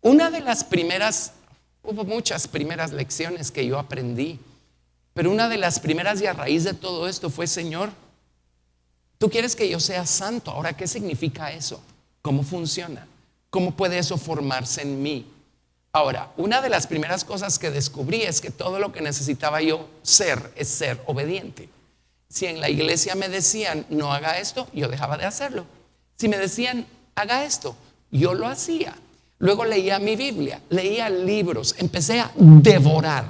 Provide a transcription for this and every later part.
Una de las primeras, hubo muchas primeras lecciones que yo aprendí, pero una de las primeras y a raíz de todo esto fue: Señor, tú quieres que yo sea santo. Ahora, ¿qué significa eso? ¿Cómo funciona? ¿Cómo puede eso formarse en mí? Ahora, una de las primeras cosas que descubrí es que todo lo que necesitaba yo ser es ser obediente. Si en la iglesia me decían no haga esto, yo dejaba de hacerlo. Si me decían haga esto, yo lo hacía. Luego leía mi Biblia, leía libros, empecé a devorar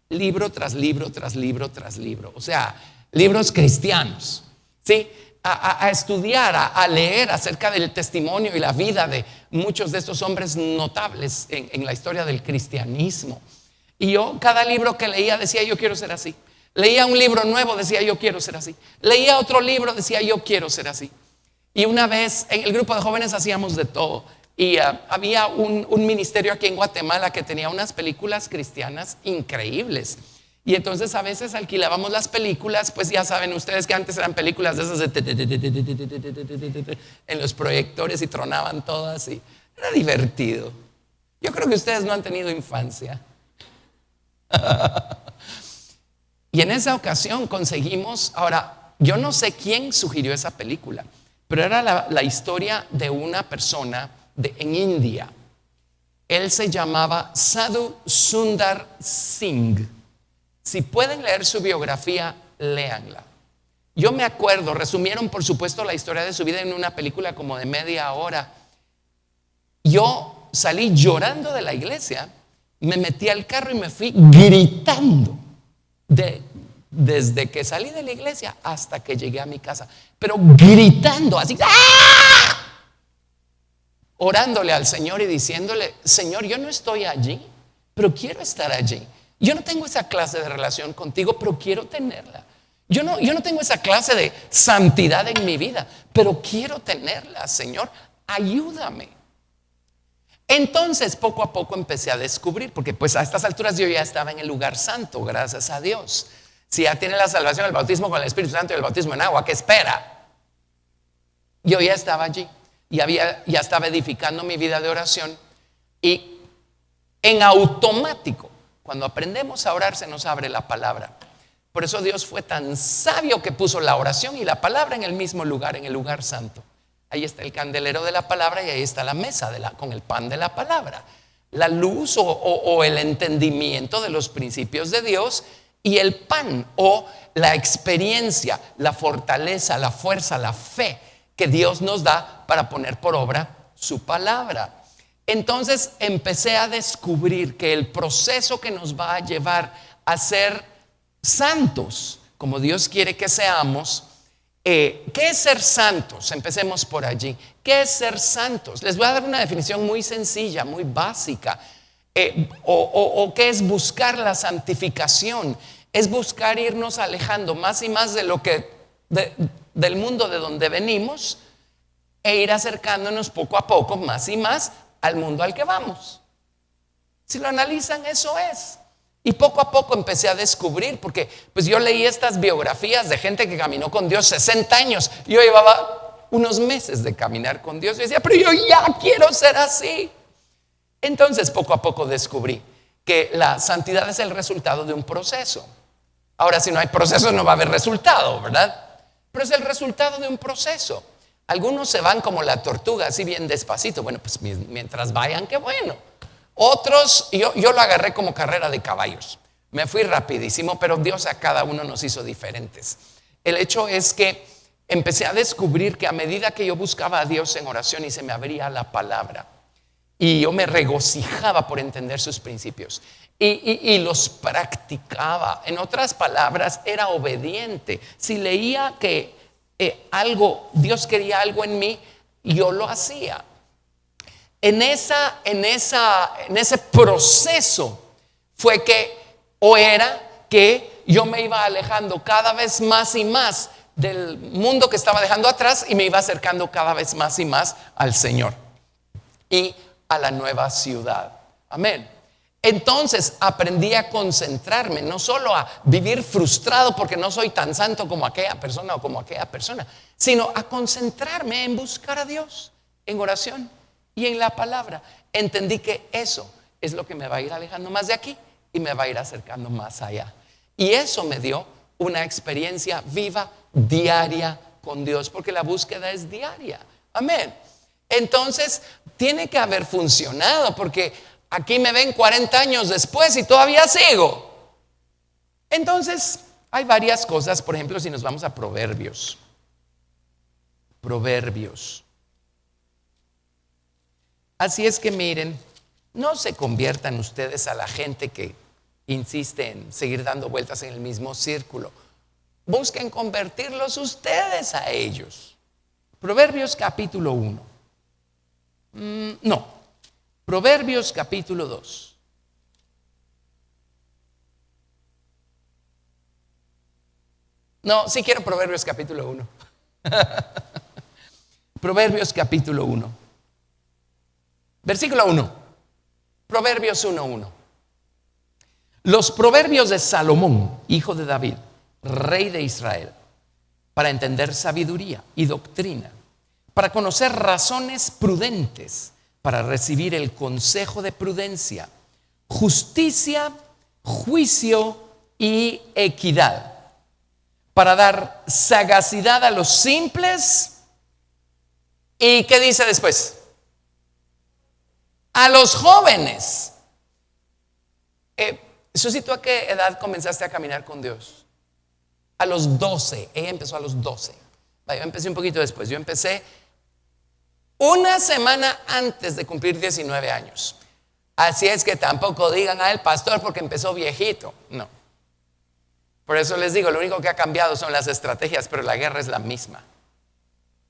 libro tras libro, tras libro, tras libro. O sea, libros cristianos, ¿sí? A estudiar, a leer acerca del testimonio y la vida de muchos de estos hombres notables en la historia del cristianismo. Y yo, cada libro que leía decía: yo quiero ser así. Leía un libro nuevo, decía: yo quiero ser así. Leía otro libro, decía: yo quiero ser así. Y una vez en el grupo de jóvenes hacíamos de todo. Y había un ministerio aquí en Guatemala que tenía unas películas cristianas increíbles. Y entonces a veces alquilábamos las películas, pues ya saben ustedes que antes eran películas de esas en los proyectores y tronaban todas, y era divertido. Yo creo que ustedes no han tenido infancia. Y en esa ocasión conseguimos, ahora, yo no sé quién sugirió esa película, pero era la historia de una persona en India. Él se llamaba Sadhu Sundar Singh. Si pueden leer su biografía, léanla. Yo me acuerdo, resumieron por supuesto la historia de su vida en una película como de media hora. Yo salí llorando de la iglesia, me metí al carro y me fui gritando desde que salí de la iglesia hasta que llegué a mi casa, pero gritando así, ¡ah!, orándole al Señor y diciéndole: Señor, yo no estoy allí, pero quiero estar allí. Yo no tengo esa clase de relación contigo, pero quiero tenerla. Yo no tengo esa clase de santidad en mi vida, pero quiero tenerla. Señor, ayúdame. Entonces poco a poco empecé a descubrir, porque pues a estas alturas yo ya estaba en el lugar santo, gracias a Dios. Si ya tiene la salvación, el bautismo con el Espíritu Santo y el bautismo en agua, ¿qué espera? Yo ya estaba allí, ya estaba edificando mi vida de oración, y en automático, cuando aprendemos a orar, se nos abre la palabra. Por eso Dios fue tan sabio que puso la oración y la palabra en el mismo lugar, en el lugar santo. Ahí está el candelero de la palabra y ahí está la mesa con el pan de la palabra. La luz o el entendimiento de los principios de Dios, y el pan o la experiencia, la fortaleza, la fuerza, la fe que Dios nos da para poner por obra su palabra. Entonces empecé a descubrir que el proceso que nos va a llevar a ser santos, como Dios quiere que seamos. ¿Qué es ser santos? Empecemos por allí. ¿Qué es ser santos? Les voy a dar una definición muy sencilla, muy básica. ¿Qué es buscar la santificación? Es buscar irnos alejando más y más de lo que del mundo de donde venimos, e ir acercándonos poco a poco más y más al mundo al que vamos. Si lo analizan, eso es. Y poco a poco empecé a descubrir, porque pues yo leí estas biografías de gente que caminó con Dios 60 años. Yo llevaba unos meses de caminar con Dios y decía: pero yo ya quiero ser así. Entonces poco a poco descubrí que la santidad es el resultado de un proceso. Ahora, si no hay proceso, no va a haber resultado, ¿verdad? Pero es el resultado de un proceso. Algunos se van como la tortuga, así bien despacito. Bueno, pues mientras vayan, qué bueno. Otros, yo lo agarré como carrera de caballos. Me fui rapidísimo, pero Dios a cada uno nos hizo diferentes. El hecho es que empecé a descubrir que a medida que yo buscaba a Dios en oración y se me abría la palabra, y yo me regocijaba por entender sus principios y los practicaba. En otras palabras, era obediente. Si leía que Dios quería algo en mí, yo lo hacía. En ese proceso fue que, o era que yo me iba alejando cada vez más y más del mundo que estaba dejando atrás, y me iba acercando cada vez más y más al Señor y a la nueva ciudad. Amén. Entonces aprendí a concentrarme, no solo a vivir frustrado porque no soy tan santo como aquella persona o como aquella persona, sino a concentrarme en buscar a Dios en oración y en la palabra. entendí que eso es lo que me va a ir alejando más de aquí y me va a ir acercando más allá. Y eso me dio una experiencia viva, diaria con Dios, porque la búsqueda es diaria. Amén. Entonces, tiene que haber funcionado, porque aquí me ven 40 años después y todavía sigo. Entonces, hay varias cosas. Por ejemplo, si nos vamos a Proverbios. Proverbios. Así es que miren, no se conviertan ustedes a la gente que insiste en seguir dando vueltas en el mismo círculo. Busquen convertirlos ustedes a ellos. Proverbios capítulo 1. No, Proverbios capítulo 2. No, sí quiero Proverbios capítulo 1. Proverbios capítulo 1. Versículo 1. Proverbios 1:1. Los proverbios de Salomón, hijo de David, rey de Israel, para entender sabiduría y doctrina, para conocer razones prudentes, para recibir el consejo de prudencia, justicia, juicio y equidad, para dar sagacidad a los simples. ¿Y qué dice después? A los jóvenes. Susi, ¿tú a qué edad comenzaste a caminar con Dios? A los 12. Ella empezó a los 12. Yo empecé un poquito después. Yo empecé una semana antes de cumplir 19 años. Así es que tampoco digan el pastor porque empezó viejito. No. Por eso les digo, lo único que ha cambiado son las estrategias, pero la guerra es la misma.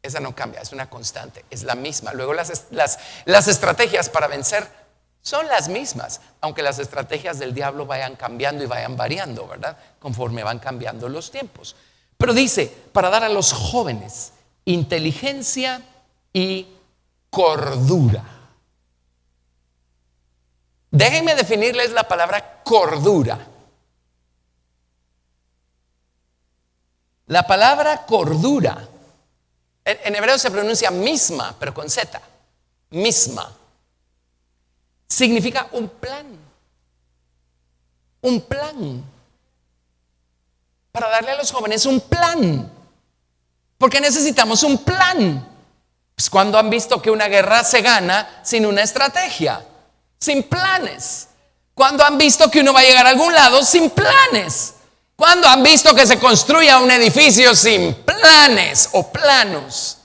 Esa no cambia, es una constante, es la misma. Luego las estrategias para vencer son las mismas, aunque las estrategias del diablo vayan cambiando y vayan variando, ¿verdad? Conforme van cambiando los tiempos. Pero dice, para dar a los jóvenes inteligencia y cordura. Déjenme definirles la palabra cordura. La palabra cordura en hebreo se pronuncia misma, pero con Z. Misma. Significa un plan. Un plan. Para darle a los jóvenes un plan. Porque necesitamos un plan. Pues cuando han visto que una guerra se gana sin una estrategia, sin planes. Cuando han visto que uno va a llegar a algún lado sin planes. Cuando han visto que se construya un edificio sin planes o planos.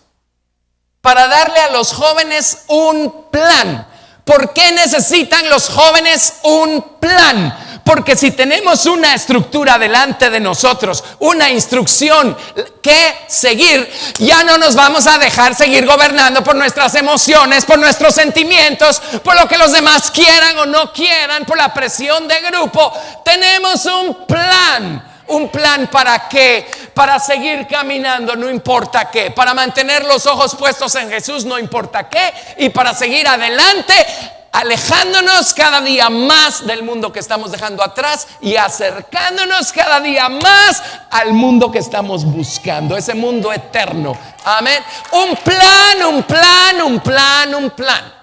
Para darle a los jóvenes un plan. ¿Por qué necesitan los jóvenes un plan? Porque si tenemos una estructura delante de nosotros, una instrucción que seguir, ya no nos vamos a dejar seguir gobernando por nuestras emociones, por nuestros sentimientos, por lo que los demás quieran o no quieran, por la presión de grupo. Tenemos un plan. ¿Un plan para qué? Para seguir caminando, no importa qué. Para mantener los ojos puestos en Jesús, no importa qué. Y para seguir adelante, alejándonos cada día más del mundo que estamos dejando atrás y acercándonos cada día más al mundo que estamos buscando, ese mundo eterno. Amén. Un plan, un plan, un plan, un plan.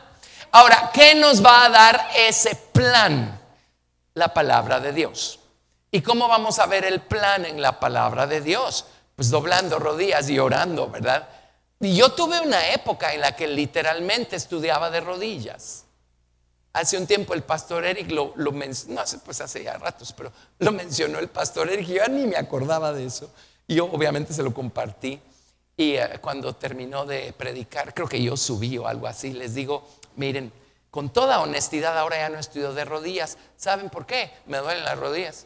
Ahora, ¿qué nos va a dar ese plan? La palabra de Dios. ¿Y cómo vamos a ver el plan en la palabra de Dios? Pues doblando rodillas y orando, ¿verdad? Y yo tuve una época en la que literalmente estudiaba de rodillas. Hace un tiempo el pastor Eric lo mencionó, no sé, pues hace ya ratos, pero lo mencionó el pastor Eric. Yo ni me acordaba de eso. Y yo obviamente se lo compartí. Y cuando terminó de predicar, creo que yo subí o algo así, les digo, miren, con toda honestidad, ahora ya no estudio de rodillas. ¿Saben por qué? Me duelen las rodillas.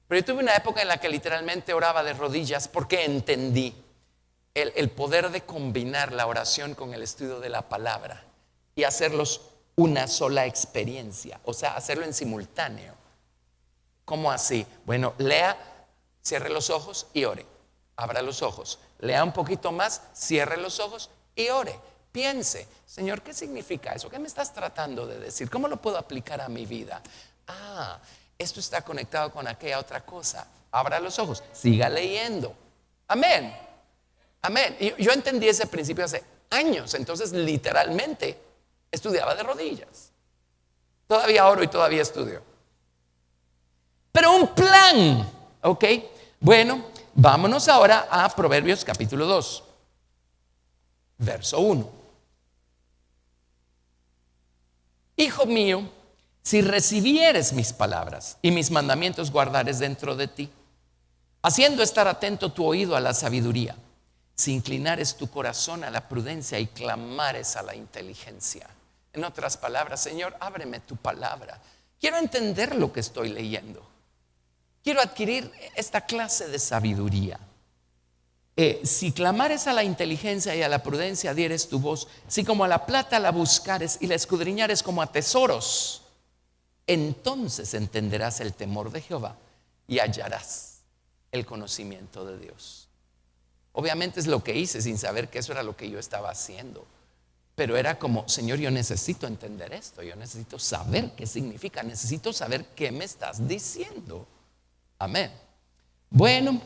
Pero yo tuve una época en la que literalmente oraba de rodillas porque entendí el poder de combinar la oración con el estudio de la palabra y hacerlos una sola experiencia, o sea, hacerlo en simultáneo. ¿Cómo así? Bueno, lea, cierre los ojos y ore. Abra los ojos, lea un poquito más, cierre los ojos y ore. Piense, Señor, ¿qué significa eso? ¿Qué me estás tratando de decir? ¿Cómo lo puedo aplicar a mi vida? Esto está conectado con aquella otra cosa. Abra los ojos, siga leyendo. Amén. Amén. Yo entendí ese principio hace años. Entonces literalmente Estudiaba de rodillas. Todavía oro y todavía estudio. Pero un plan, ¿ok? Bueno, vámonos ahora a Proverbios capítulo 2, verso 1. Hijo mío, si recibieres mis palabras y mis mandamientos guardares dentro de ti, haciendo estar atento tu oído a la sabiduría, si inclinares tu corazón a la prudencia y clamares a la inteligencia. En otras palabras, Señor, ábreme tu palabra. Quiero entender lo que estoy leyendo. Quiero adquirir esta clase de sabiduría. Si clamares a la inteligencia y a la prudencia dieres tu voz, si como a la plata la buscares y la escudriñares como a tesoros, entonces entenderás el temor de Jehová y hallarás el conocimiento de Dios. Obviamente es lo que hice sin saber que eso era lo que yo estaba haciendo. Pero era como, Señor, yo necesito entender esto, yo necesito saber qué significa, necesito saber qué me estás diciendo. Amén. Bueno,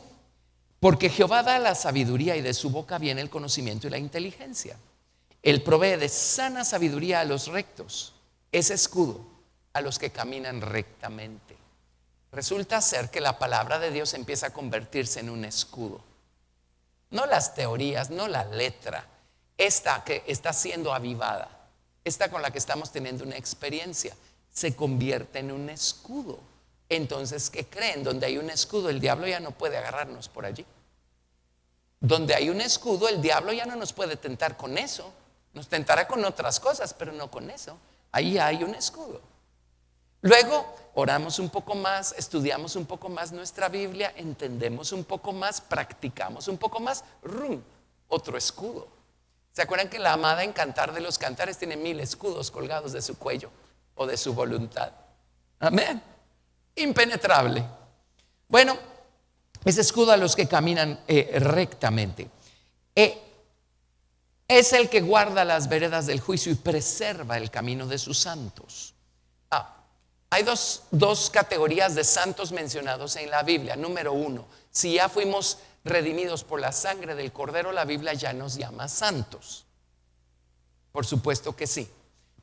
porque Jehová da la sabiduría y de su boca viene el conocimiento y la inteligencia. Él provee de sana sabiduría a los rectos, es escudo a los que caminan rectamente. Resulta ser que la palabra de Dios empieza a convertirse en un escudo. No las teorías, no la letra, esta que está siendo avivada, esta con la que estamos teniendo una experiencia, se convierte en un escudo. Entonces, ¿qué creen? Donde hay un escudo, el diablo ya no puede agarrarnos por allí. Donde hay un escudo, el diablo ya no nos puede tentar con eso. Nos tentará con otras cosas, pero no con eso. Ahí hay un escudo. Luego, oramos un poco más, estudiamos un poco más nuestra Biblia, entendemos un poco más, practicamos un poco más. ¡Rum! Otro escudo. ¿Se acuerdan que la amada en Cantar de los Cantares tiene 1000 escudos colgados de su cuello o de su voluntad? Amén. Impenetrable. Bueno, ese escudo a los que caminan rectamente. Es el que guarda las veredas del juicio y preserva el camino de sus santos. Hay dos categorías de santos mencionados en la Biblia. Número 1, si ya fuimos redimidos por la sangre del Cordero, la Biblia ya nos llama santos. Por supuesto que sí.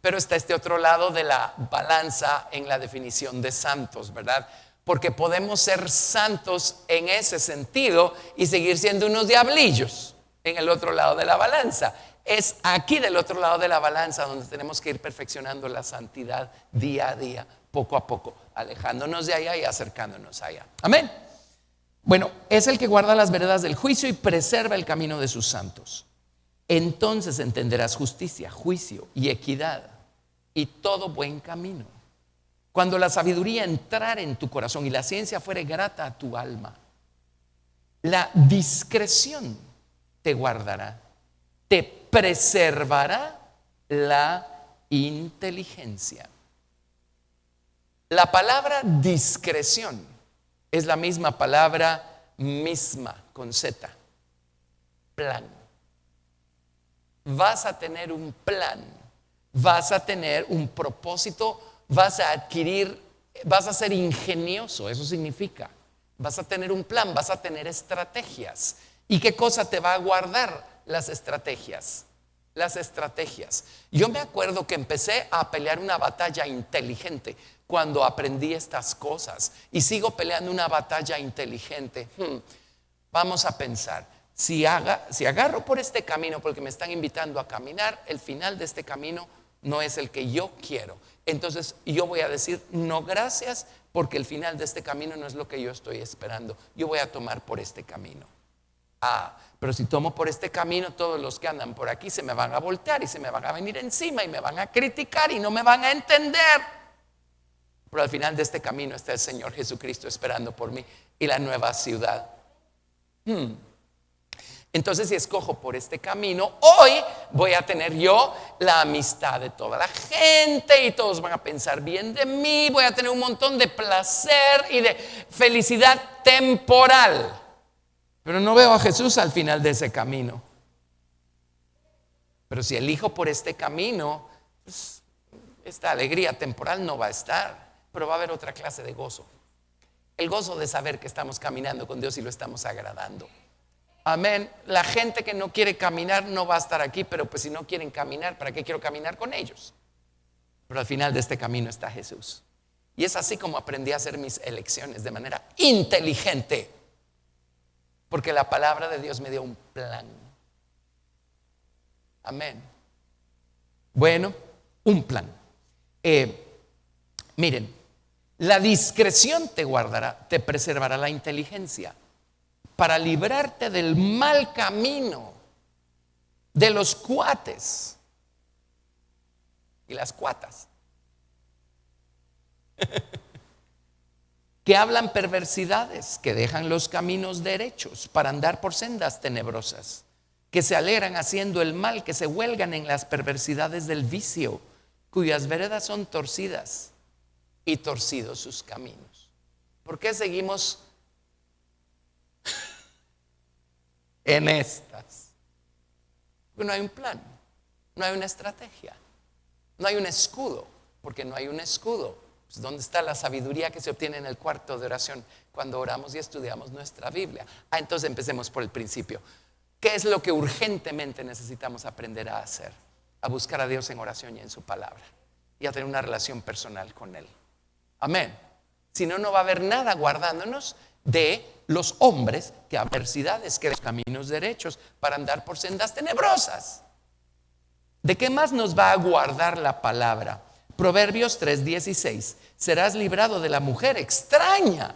Pero está este otro lado de la balanza en la definición de santos, ¿verdad? Porque podemos ser santos en ese sentido y seguir siendo unos diablillos en el otro lado de la balanza. Es aquí del otro lado de la balanza donde tenemos que ir perfeccionando la santidad día a día, poco a poco, alejándonos de allá y acercándonos allá. Amén. Bueno, es el que guarda las veredas del juicio y preserva el camino de sus santos. Entonces entenderás justicia, juicio y equidad y todo buen camino. Cuando la sabiduría entrare en tu corazón y la ciencia fuere grata a tu alma, la discreción te guardará, te preservará la inteligencia. La palabra discreción es la misma palabra misma con Z, plan. Vas a tener un plan, vas a tener un propósito, vas a adquirir, vas a ser ingenioso, eso significa. Vas a tener un plan, vas a tener estrategias. ¿Y qué cosa te va a guardar las estrategias? Las estrategias. Yo me acuerdo que empecé a pelear una batalla inteligente cuando aprendí estas cosas y sigo peleando una batalla inteligente. Vamos a pensar, si agarro por este camino porque me están invitando a caminar, el final de este camino no es el que yo quiero. Entonces yo voy a decir no gracias, porque el final de este camino no es lo que yo estoy esperando. Yo voy a tomar por este camino. Pero si tomo por este camino, todos los que andan por aquí se me van a voltear y se me van a venir encima y me van a criticar y no me van a entender. Pero al final de este camino está el Señor Jesucristo esperando por mí y la nueva ciudad. Entonces, si escojo por este camino, hoy voy a tener yo la amistad de toda la gente y todos van a pensar bien de mí. Voy a tener un montón de placer y de felicidad temporal. Pero no veo a Jesús al final de ese camino. Pero si elijo por este camino, pues, esta alegría temporal no va a estar, pero va a haber otra clase de gozo. El gozo de saber que estamos caminando con Dios y lo estamos agradando. Amén. La gente que no quiere caminar no va a estar aquí, pero pues si no quieren caminar, ¿para qué quiero caminar con ellos? Pero al final de este camino está Jesús. Y es así como aprendí a hacer mis elecciones de manera inteligente. Porque la palabra de Dios me dio un plan. Amén. Bueno, un plan. Miren, la discreción te guardará, te preservará la inteligencia para librarte del mal camino de los cuates y las cuatas que hablan perversidades, que dejan los caminos derechos para andar por sendas tenebrosas, que se alegran haciendo el mal, que se huelgan en las perversidades del vicio, cuyas veredas son torcidas y torcidos sus caminos. ¿Por qué seguimos en estas? Porque no hay un plan, no hay una estrategia, no hay un escudo. Porque no hay un escudo. Pues ¿dónde está la sabiduría que se obtiene en el cuarto de oración cuando oramos y estudiamos nuestra Biblia? Entonces empecemos por el principio. ¿Qué es lo que urgentemente necesitamos aprender a hacer? A buscar a Dios en oración y en su palabra, y a tener una relación personal con Él. Amén. Si no, no va a haber nada guardándonos de los hombres que adversidades, que los caminos derechos para andar por sendas tenebrosas. ¿De qué más nos va a guardar la palabra? Proverbios 3:16. Serás librado de la mujer extraña,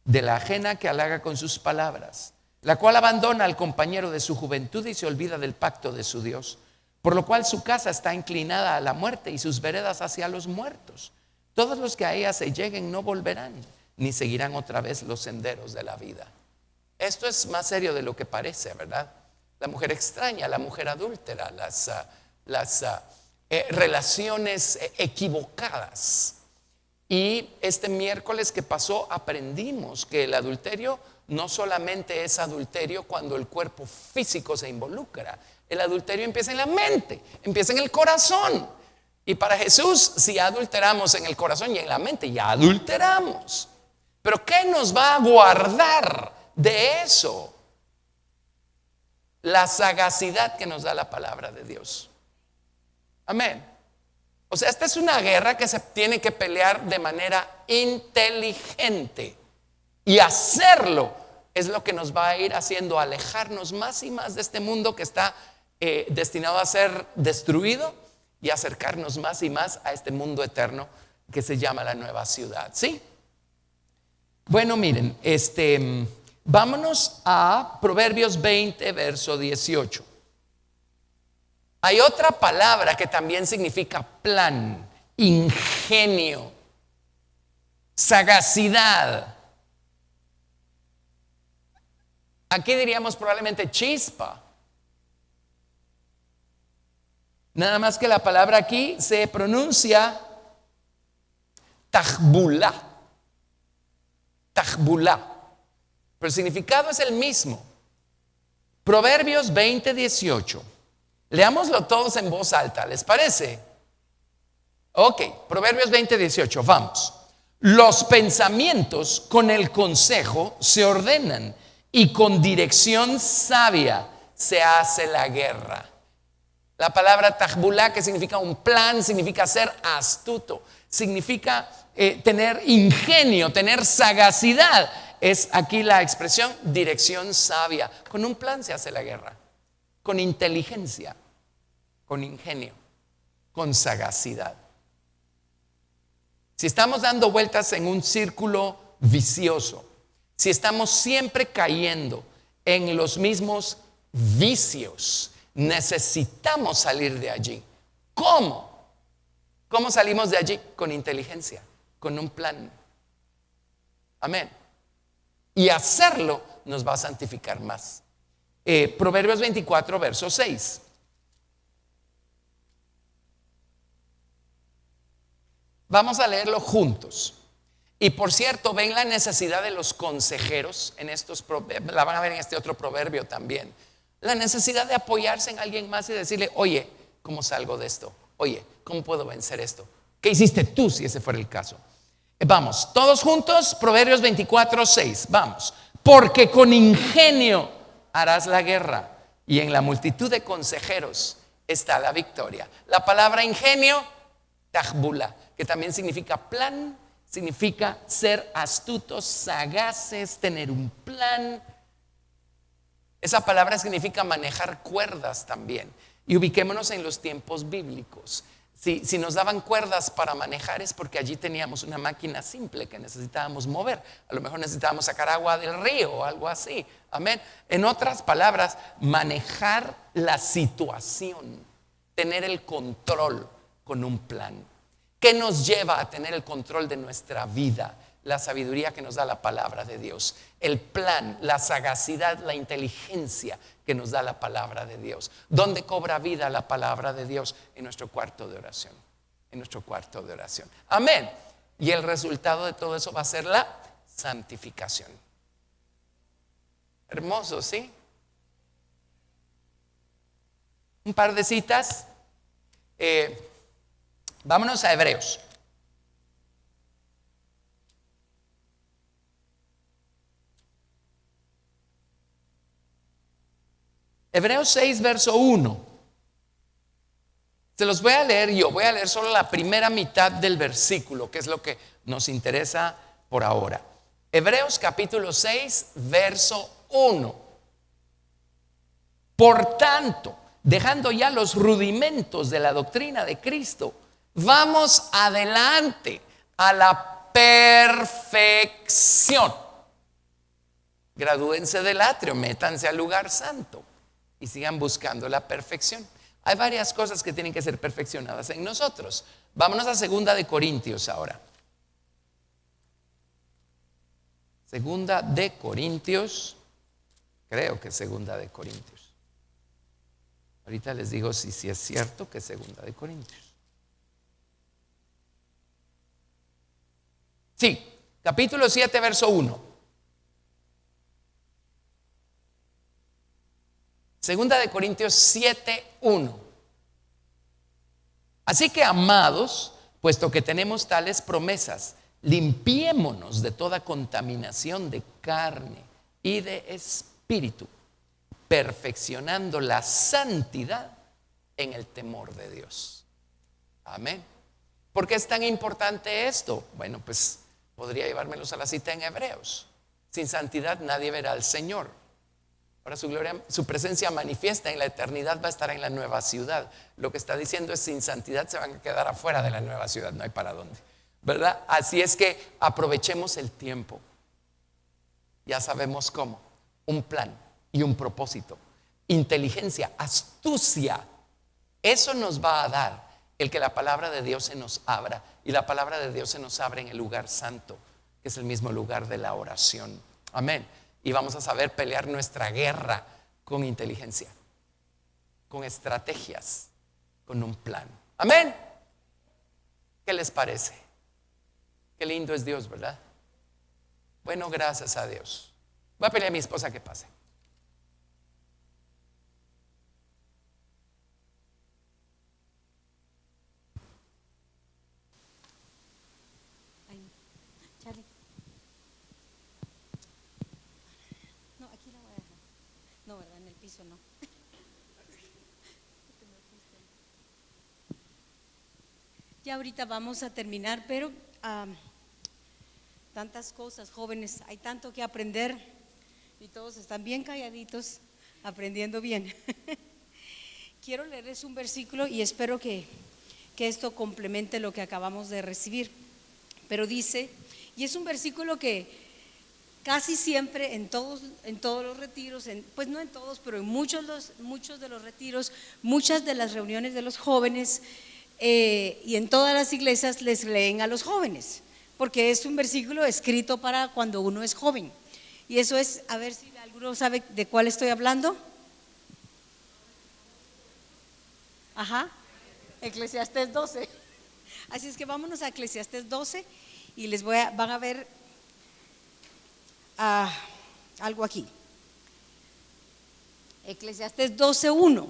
de la ajena que halaga con sus palabras, la cual abandona al compañero de su juventud y se olvida del pacto de su Dios, por lo cual su casa está inclinada a la muerte y sus veredas hacia los muertos. Todos los que a ella se lleguen no volverán, ni seguirán otra vez los senderos de la vida. Esto es más serio de lo que parece, ¿verdad? La mujer extraña, la mujer adúltera, las relaciones equivocadas. Y este miércoles que pasó aprendimos que el adulterio no solamente es adulterio cuando el cuerpo físico se involucra. El adulterio empieza en la mente, empieza en el corazón. Y para Jesús, si adulteramos en el corazón y en la mente, ya adulteramos. Pero ¿qué nos va a guardar de eso? La sagacidad que nos da la palabra de Dios. Amén. O sea, esta es una guerra que se tiene que pelear de manera inteligente. Y hacerlo es lo que nos va a ir haciendo alejarnos más y más de este mundo que está destinado a ser destruido, y acercarnos más y más a este mundo eterno que se llama la nueva ciudad. ¿Sí? Bueno, miren, vámonos a Proverbios 20, verso 18. Hay otra palabra que también significa plan, ingenio, sagacidad. Aquí diríamos probablemente chispa. Nada más que la palabra aquí se pronuncia tajbulá. Tajbulá. Pero el significado es el mismo. Proverbios 20:18. Leámoslo todos en voz alta, ¿les parece? Ok, Proverbios 20:18, vamos. Los pensamientos con el consejo se ordenan, y con dirección sabia se hace la guerra. La palabra tajbulá, que significa un plan, significa ser astuto, significa tener ingenio, tener sagacidad. Es aquí la expresión dirección sabia. Con un plan se hace la guerra, con inteligencia, con ingenio, con sagacidad. Si estamos dando vueltas en un círculo vicioso, si estamos siempre cayendo en los mismos vicios, necesitamos salir de allí. ¿Cómo? ¿Cómo salimos de allí? Con inteligencia, con un plan. Amén. Y hacerlo nos va a santificar más. Proverbios 24, verso 6. Vamos a leerlo juntos. Y por cierto, ven la necesidad de los consejeros en estos proverbios. La van a ver en este otro proverbio también. La necesidad de apoyarse en alguien más y decirle: oye, ¿cómo salgo de esto? Oye, ¿cómo puedo vencer esto? ¿Qué hiciste tú si ese fuera el caso? Vamos, todos juntos, Proverbios 24, 6. Vamos. Porque con ingenio harás la guerra, y en la multitud de consejeros está la victoria. La palabra ingenio, tajbula, que también significa plan, significa ser astutos, sagaces, tener un plan. Esa palabra significa manejar cuerdas también. Y ubiquémonos en los tiempos bíblicos. Si nos daban cuerdas para manejar es porque allí teníamos una máquina simple que necesitábamos mover. A lo mejor necesitábamos sacar agua del río o algo así. Amén. En otras palabras, manejar la situación, tener el control con un plan. ¿Qué nos lleva a tener el control de nuestra vida? La sabiduría que nos da la palabra de Dios, el plan, la sagacidad, la inteligencia que nos da la palabra de Dios. ¿Dónde cobra vida la palabra de Dios? En nuestro cuarto de oración. En nuestro cuarto de oración. Amén. Y el resultado de todo eso va a ser la santificación. Hermoso, ¿sí? Un par de citas. Vámonos a Hebreos. Hebreos 6, verso 1. Se los voy a leer yo. Voy a leer solo la primera mitad del versículo, que es lo que nos interesa por ahora. Hebreos capítulo 6, verso 1. Por tanto, dejando ya los rudimentos de la doctrina de Cristo, vamos adelante a la perfección. Gradúense del atrio, métanse al lugar santo y sigan buscando la perfección. Hay varias cosas que tienen que ser perfeccionadas en nosotros. Vámonos a 2 de Corintios ahora. 2 de Corintios, creo que 2 de Corintios. Ahorita les digo si es cierto que es 2 de Corintios. Sí, capítulo 7, verso 1. 2 de Corintios 7, 1. Así que, amados, puesto que tenemos tales promesas, limpiémonos de toda contaminación de carne y de espíritu, perfeccionando la santidad en el temor de Dios. Amén. ¿Por qué es tan importante esto? Bueno, pues podría llevármelos a la cita en Hebreos. Sin santidad nadie verá al Señor. Ahora su gloria, su presencia manifiesta en la eternidad va a estar en la nueva ciudad. Lo que está diciendo es: sin santidad se van a quedar afuera de la nueva ciudad, no hay para dónde, ¿verdad? Así es que aprovechemos el tiempo. Ya sabemos cómo. Un plan y un propósito. Inteligencia, astucia. Eso nos va a dar el que la palabra de Dios se nos abra. Y la palabra de Dios se nos abre en el lugar santo, que es el mismo lugar de la oración. Amén. Y vamos a saber pelear nuestra guerra con inteligencia, con estrategias, con un plan. Amén. ¿Qué les parece? Qué lindo es Dios, ¿verdad? Bueno, gracias a Dios. Voy a pedirle a mi esposa que pase. No, ¿verdad? En el piso no. Ya ahorita vamos a terminar, pero tantas cosas, jóvenes, hay tanto que aprender y todos están bien calladitos, aprendiendo bien. Quiero leerles un versículo y espero que esto complemente lo que acabamos de recibir. Pero dice, y es un versículo que casi siempre en todos los retiros, pues no en todos, pero en muchos de los retiros, muchas de las reuniones de los jóvenes y en todas las iglesias les leen a los jóvenes, porque es un versículo escrito para cuando uno es joven. Y eso es, a ver si alguno sabe de cuál estoy hablando. Ajá, Eclesiastés 12. Así es que vámonos a Eclesiastés 12 y van a ver algo aquí. Eclesiastés 12:1.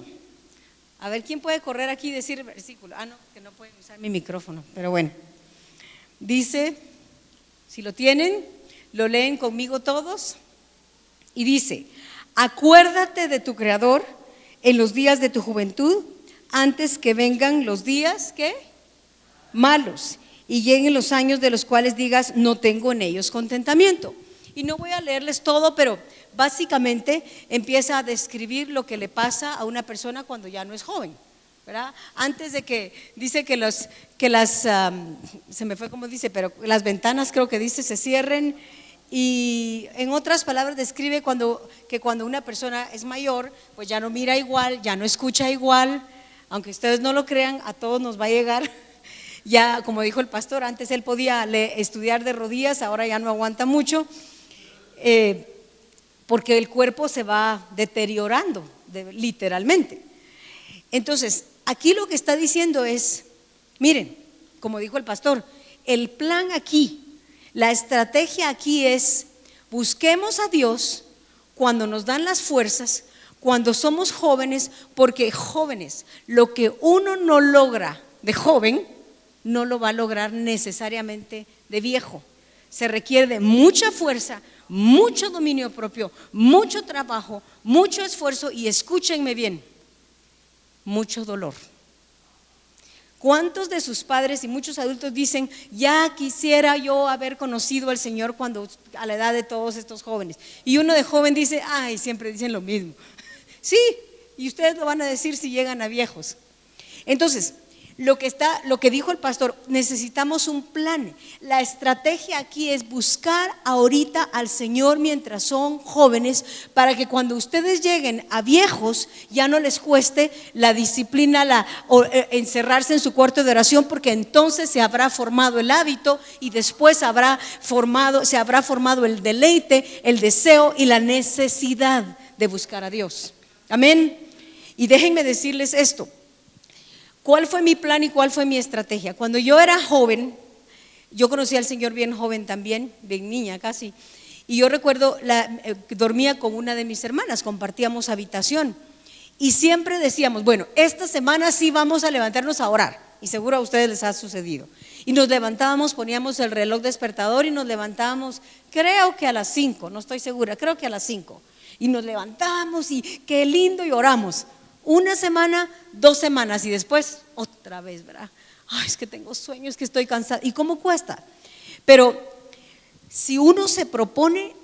A ver, ¿quién puede correr aquí y decir el versículo? No, que no pueden usar mi micrófono, pero bueno. Dice, si lo tienen, lo leen conmigo todos. Y dice: Acuérdate de tu Creador en los días de tu juventud, antes que vengan los días, ¿qué? Malos, y lleguen los años de los cuales digas, no tengo en ellos contentamiento. Y no voy a leerles todo, pero básicamente empieza a describir lo que le pasa a una persona cuando ya no es joven, ¿verdad? Antes de que, dice que se me fue como dice, pero las ventanas creo que dice se cierren. Y en otras palabras describe que cuando una persona es mayor, pues ya no mira igual, ya no escucha igual. Aunque ustedes no lo crean, a todos nos va a llegar. Ya, como dijo el pastor, antes él podía estudiar de rodillas, ahora ya no aguanta mucho, porque el cuerpo se va deteriorando, literalmente. Entonces, aquí lo que está diciendo es, miren, como dijo el pastor, el plan aquí, la estrategia aquí es: busquemos a Dios cuando nos dan las fuerzas, cuando somos jóvenes, porque jóvenes, lo que uno no logra de joven, no lo va a lograr necesariamente de viejo. Se requiere de mucha fuerza, mucho dominio propio, mucho trabajo, mucho esfuerzo y, escúchenme bien, mucho dolor. ¿Cuántos de sus padres y muchos adultos dicen, ya quisiera yo haber conocido al Señor cuando a la edad de todos estos jóvenes? Y uno de joven dice, ay, siempre dicen lo mismo. Sí, y ustedes lo van a decir si llegan a viejos. Entonces, lo que dijo el pastor, necesitamos un plan. La estrategia aquí es buscar ahorita al Señor mientras son jóvenes, para que cuando ustedes lleguen a viejos ya no les cueste la disciplina, encerrarse en su cuarto de oración, porque entonces se habrá formado el hábito y después se habrá formado el deleite, el deseo y la necesidad de buscar a Dios. Amén. Y déjenme decirles esto. ¿Cuál fue mi plan y cuál fue mi estrategia? Cuando yo era joven, yo conocí al Señor bien joven también, bien niña casi, y yo recuerdo, dormía con una de mis hermanas, compartíamos habitación, y siempre decíamos, bueno, esta semana sí vamos a levantarnos a orar, y seguro a ustedes les ha sucedido. Y nos levantábamos, poníamos el reloj despertador y nos levantábamos, creo que a las 5, no estoy segura, creo que a las 5, y nos levantábamos y qué lindo, y oramos. Una semana, 2 semanas y después otra vez, ¿verdad? Ay, es que tengo sueño, es que estoy cansada. ¿Y cómo cuesta? Pero si uno se propone,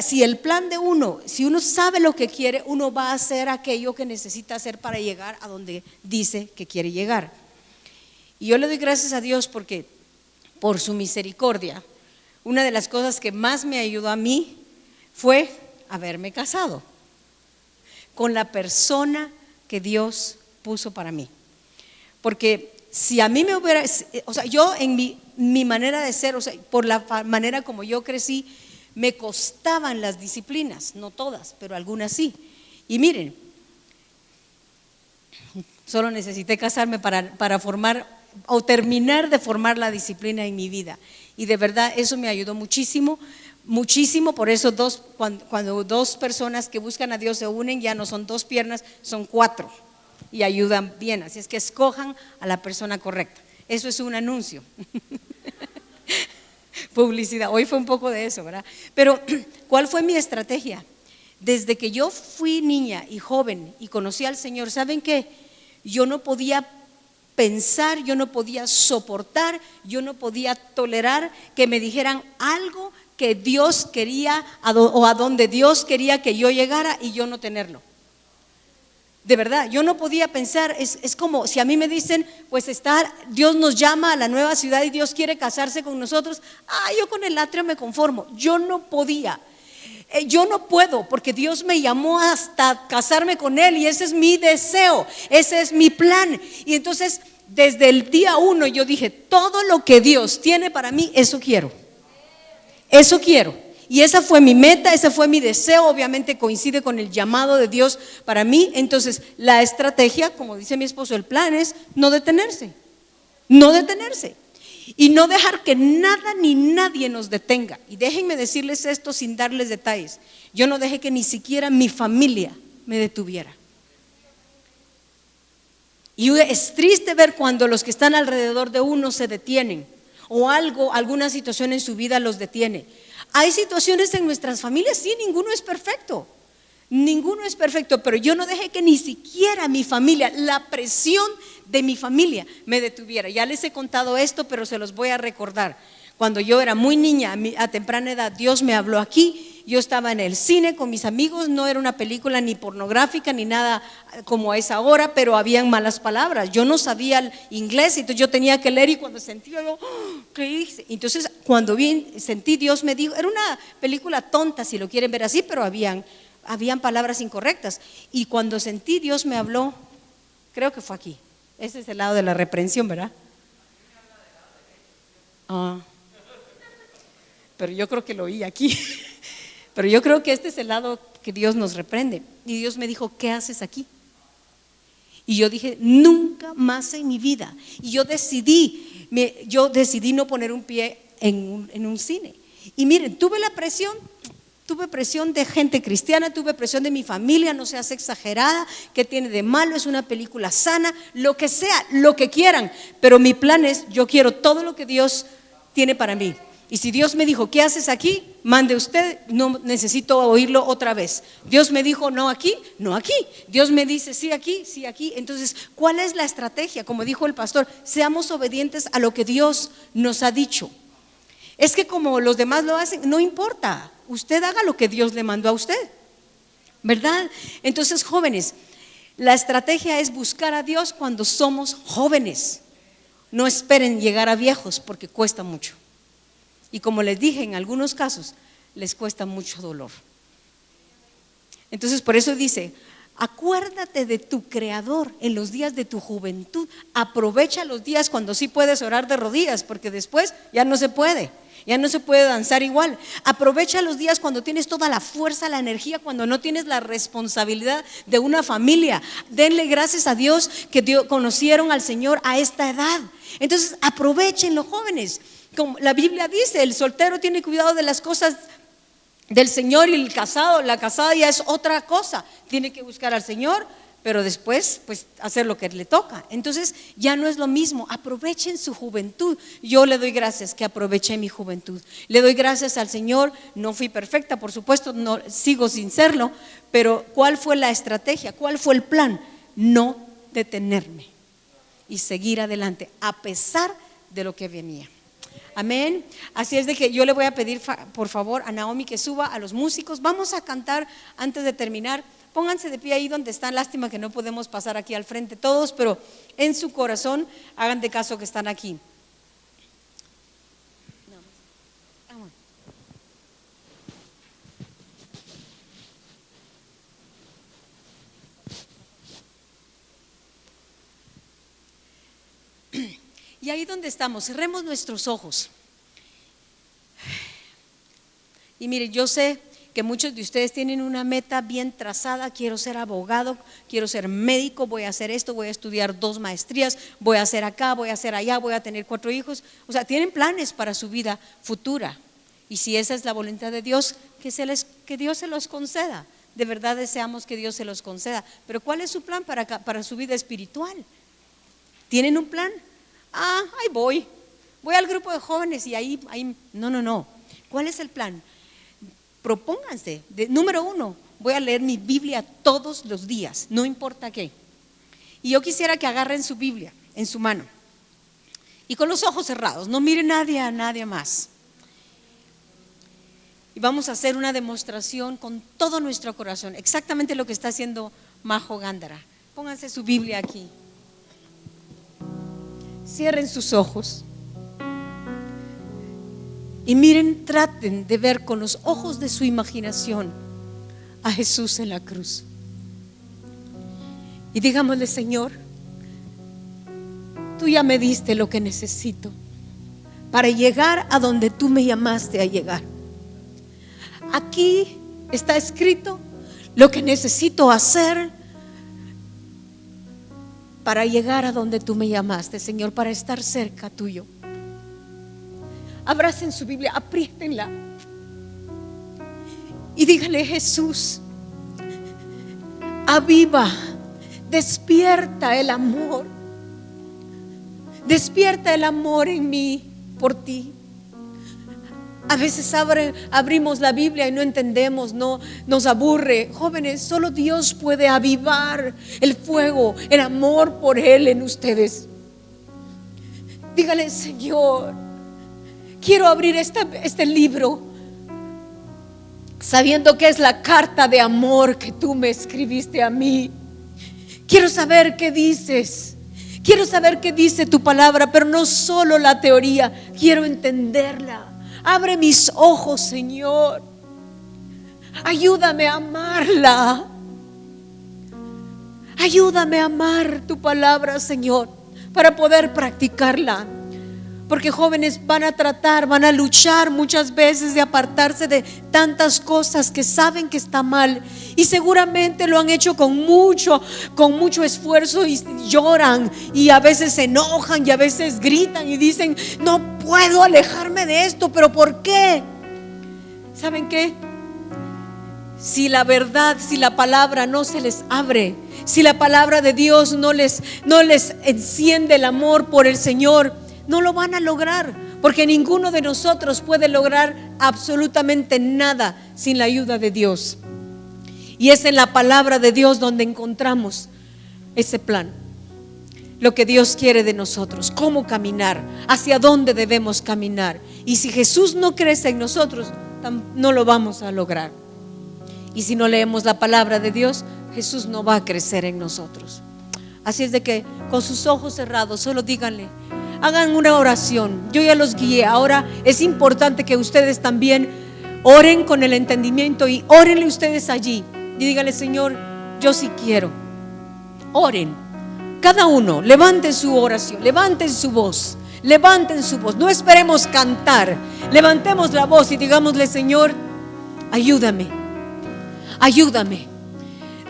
si el plan de uno, si uno sabe lo que quiere, uno va a hacer aquello que necesita hacer para llegar a donde dice que quiere llegar. Y yo le doy gracias a Dios porque por su misericordia, una de las cosas que más me ayudó a mí fue haberme casado con la persona que Dios puso para mí. Porque si a mí me hubiera, yo en mi manera de ser, por la manera como yo crecí, me costaban las disciplinas, no todas, pero algunas sí. Y miren, solo necesité casarme para formar o terminar de formar la disciplina en mi vida. Y de verdad eso me ayudó muchísimo. Muchísimo, por eso cuando 2 personas que buscan a Dios se unen, ya no son 2 piernas, son 4 y ayudan bien. Así es que escojan a la persona correcta. Eso es un anuncio. Publicidad, hoy fue un poco de eso, ¿verdad? Pero ¿cuál fue mi estrategia? Desde que yo fui niña y joven y conocí al Señor, ¿saben qué? Yo no podía pensar, yo no podía soportar, yo no podía tolerar que me dijeran algo que Dios quería o a donde Dios quería que yo llegara y yo no tenerlo. De verdad, yo no podía pensar, es como si a mí me dicen, pues Dios nos llama a la nueva ciudad y Dios quiere casarse con nosotros. Yo con el atrio me conformo. Yo no podía. Yo no puedo, porque Dios me llamó hasta casarme con Él y ese es mi deseo, ese es mi plan. Y entonces desde el día 1 yo dije, todo lo que Dios tiene para mí, eso quiero. Eso quiero. Y esa fue mi meta, ese fue mi deseo. Obviamente coincide con el llamado de Dios para mí. Entonces la estrategia, como dice mi esposo, el plan es no detenerse. No detenerse. Y no dejar que nada ni nadie nos detenga. Y déjenme decirles esto sin darles detalles. Yo no dejé que ni siquiera mi familia me detuviera. Y es triste ver cuando los que están alrededor de uno se detienen o alguna situación en su vida los detiene. Hay situaciones en nuestras familias, sí, ninguno es perfecto. Ninguno es perfecto, pero yo no dejé que ni siquiera mi familia, la presión de mi familia me detuviera. Ya les he contado esto, pero se los voy a recordar. Cuando yo era muy niña, a temprana edad, Dios me habló aquí. Yo estaba en el cine con mis amigos, no era una película ni pornográfica ni nada como es ahora, pero habían malas palabras. Yo no sabía el inglés, entonces yo tenía que leer, y cuando sentía yo, ¿qué hice? Entonces cuando sentí, Dios me dijo, era una película tonta si lo quieren ver así, pero habían palabras incorrectas. Y cuando sentí, Dios me habló, creo que fue aquí. Ese es el lado de la reprensión, ¿verdad? Pero yo creo que lo oí aquí. Pero yo creo que este es el lado que Dios nos reprende. Y Dios me dijo, ¿qué haces aquí? Y yo dije, nunca más en mi vida. Y yo decidí no poner un pie en un cine. Y miren, tuve presión de gente cristiana, tuve presión de mi familia, no seas exagerada, ¿qué tiene de malo? Es una película sana, lo que sea, lo que quieran. Pero mi plan es, yo quiero todo lo que Dios tiene para mí. Y si Dios me dijo, ¿qué haces aquí? Mande usted, no necesito oírlo otra vez. Dios me dijo, no aquí, no aquí. Dios me dice, sí aquí, sí aquí. Entonces, ¿cuál es la estrategia? Como dijo el pastor, seamos obedientes a lo que Dios nos ha dicho. Es que como los demás lo hacen, no importa. Usted haga lo que Dios le mandó a usted, ¿verdad? Entonces, jóvenes, la estrategia es buscar a Dios cuando somos jóvenes. No esperen llegar a viejos porque cuesta mucho. Y como les dije, en algunos casos les cuesta mucho dolor. Entonces por eso dice, acuérdate de tu Creador en los días de tu juventud. Aprovecha los días cuando sí puedes orar de rodillas, porque después ya no se puede. Ya no se puede danzar igual. Aprovecha los días cuando tienes toda la fuerza, la energía, cuando no tienes la responsabilidad de una familia. Denle gracias a Dios que conocieron al Señor a esta edad. Entonces aprovechen los jóvenes. Como la Biblia dice, el soltero tiene cuidado de las cosas del Señor, y el casado, la casada ya es otra cosa. Tiene que buscar al Señor, pero después pues hacer lo que le toca. Entonces ya no es lo mismo. Aprovechen su juventud. Yo le doy gracias que aproveché mi juventud. Le doy gracias al Señor. No fui perfecta, por supuesto, no sigo sin serlo, pero ¿cuál fue la estrategia? ¿Cuál fue el plan? No detenerme y seguir adelante a pesar de lo que venía. Amén. Así es de que yo le voy a pedir por favor a Naomi que suba, a los músicos. Vamos a cantar antes de terminar. Pónganse de pie ahí donde están. Lástima que no podemos pasar aquí al frente todos, pero en su corazón hagan de caso que están aquí. Y ahí donde estamos, cerremos nuestros ojos. Y mire, yo sé que muchos de ustedes tienen una meta bien trazada. Quiero ser abogado, quiero ser médico, voy a hacer esto, voy a estudiar 2 maestrías, voy a hacer acá, voy a hacer allá, voy a tener 4 hijos. O sea, tienen planes para su vida futura. Y si esa es la voluntad de Dios, que Dios se los conceda. De verdad deseamos que Dios se los conceda. Pero ¿cuál es su plan para su vida espiritual? ¿Tienen un plan? Ahí voy al grupo de jóvenes y ahí no. ¿Cuál es el plan? Propónganse, número 1, voy a leer mi Biblia todos los días, no importa qué. Y yo quisiera que agarren su Biblia en su mano y con los ojos cerrados, no miren a nadie más. Y vamos a hacer una demostración con todo nuestro corazón, exactamente lo que está haciendo Majo Gándara. Pónganse su Biblia aquí. Cierren sus ojos. Y miren, traten de ver con los ojos de su imaginación a Jesús en la cruz. Y digámosle, Señor, tú ya me diste lo que necesito para llegar a donde tú me llamaste a llegar. Aquí está escrito lo que necesito hacer para llegar a donde tú me llamaste, Señor, para estar cerca tuyo. Abracen su Biblia, apriétenla y díganle, Jesús, aviva, despierta el amor en mí por ti. A veces abrimos la Biblia y no entendemos, no nos aburre. Jóvenes, solo Dios puede avivar el fuego, el amor por Él en ustedes. Dígale: Señor, quiero abrir este libro sabiendo que es la carta de amor que tú me escribiste a mí. Quiero saber qué dices. Quiero saber qué dice tu palabra, pero no solo la teoría, quiero entenderla. Abre mis ojos, Señor. Ayúdame a amarla. Ayúdame a amar tu palabra, Señor, para poder practicarla. Porque jóvenes van a luchar muchas veces de apartarse de tantas cosas que saben que está mal, y seguramente lo han hecho con mucho esfuerzo, y lloran y a veces se enojan y a veces gritan y dicen: no puedo alejarme de esto, pero ¿por qué? ¿Saben qué? Si la verdad, si la palabra no se les abre, si la palabra de Dios no les enciende el amor por el Señor, no lo van a lograr, porque ninguno de nosotros puede lograr absolutamente nada sin la ayuda de Dios. Y es en la palabra de Dios donde encontramos ese plan, lo que Dios quiere de nosotros, cómo caminar, hacia dónde debemos caminar. Y si Jesús no crece en nosotros, no lo vamos a lograr. Y si no leemos la palabra de Dios, Jesús no va a crecer en nosotros. Así es de que con sus ojos cerrados, solo díganle, hagan una oración. Yo ya los guié. Ahora es importante que ustedes también oren con el entendimiento, y órenle ustedes allí y díganle: Señor, yo sí quiero. Oren, cada uno, levanten su oración, levanten su voz. No esperemos cantar, levantemos la voz y digámosle: Señor, ayúdame,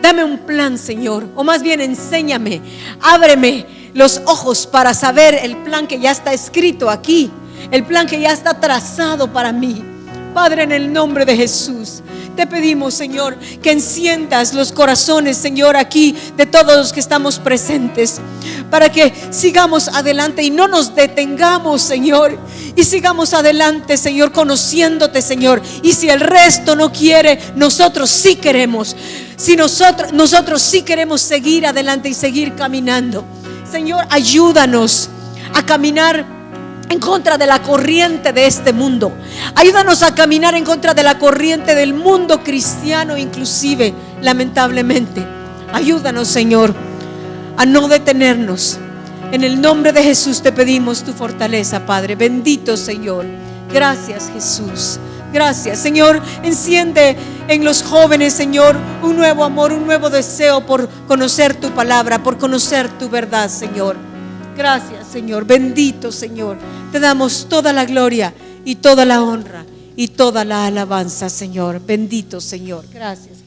dame un plan, Señor, o más bien enséñame, ábreme los ojos para saber el plan que ya está escrito aquí, el plan que ya está trazado para mí. Padre, en el nombre de Jesús, te pedimos, Señor, que enciendas los corazones, Señor, aquí de todos los que estamos presentes, para que sigamos adelante y no nos detengamos, Señor, y sigamos adelante, Señor, conociéndote, Señor. Y si el resto no quiere, nosotros sí queremos. Si nosotros sí queremos seguir adelante y seguir caminando. Señor, ayúdanos a caminar en contra de la corriente de este mundo. Ayúdanos a caminar en contra de la corriente del mundo cristiano, inclusive, lamentablemente. Ayúdanos, Señor, a no detenernos. En el nombre de Jesús te pedimos tu fortaleza, Padre. Bendito Señor. Gracias, Jesús. Gracias, Señor. Enciende en los jóvenes, Señor, un nuevo amor, un nuevo deseo por conocer tu palabra, por conocer tu verdad, Señor. Gracias, Señor. Bendito Señor. Te damos toda la gloria y toda la honra y toda la alabanza, Señor. Bendito Señor. Gracias.